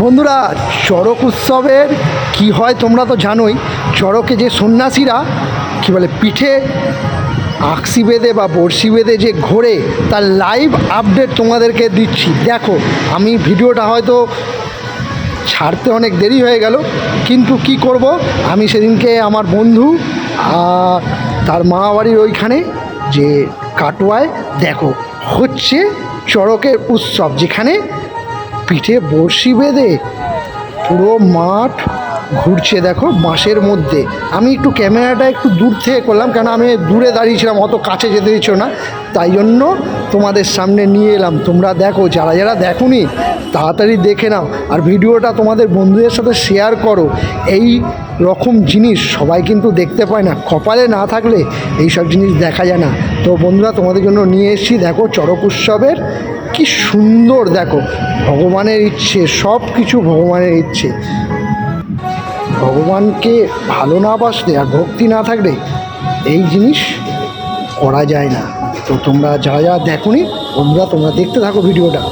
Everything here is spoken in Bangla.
বন্ধুরা, চড়ক উৎসবের কি হয় তোমরা তো জানোই। চড়কে যে সন্ন্যাসীরা কি বলে পিঠে আকসি বেঁধে বা বড়শি বেঁধে যে ঘোরে, তার লাইভ আপডেট তোমাদেরকে দিচ্ছি। দেখো, আমি ভিডিওটা হয়তো ছাড়তে অনেক দেরি হয়ে গেল, কিন্তু কি করব, আমি সেদিনকে আমার বন্ধু তার মা বাড়ির ওইখানে যে কাটোয়ায় দেখো হচ্ছে চড়কের উৎসব, যেখানে পিঠে বড়শি বেঁধে পুরো মাঠ ঘুরছে। দেখো বাঁশের মধ্যে। আমি একটু ক্যামেরাটা একটু দূর থেকে করলাম, কেন আমি দূরে দাঁড়িয়েছিলাম, অত কাছে যেতে দিচ্ছ না, তাই জন্য তোমাদের সামনে নিয়ে এলাম। তোমরা দেখো, যারা যারা দেখোনি তাড়াতাড়ি দেখে নাও, আর ভিডিওটা তোমাদের বন্ধুদের সাথে শেয়ার করো। এই রকম জিনিস সবাই কিন্তু দেখতে পায় না, কপালে না থাকলে এই সব জিনিস দেখা যায় না। তো বন্ধুরা, তোমাদের জন্য নিয়ে এসেছি দেখো চড়ক উৎসবের কি সুন্দর। দেখো, ভগবানের ইচ্ছে, সব কিছু ভগবানের ইচ্ছে। ভগবানকে ভালো না বাসলে আর ভক্তি না থাকলে এই জিনিস করা যায় না। তো তোমরা যারা যারা দেখোনি বন্ধুরা, তোমরা দেখতে থাকো ভিডিওটা।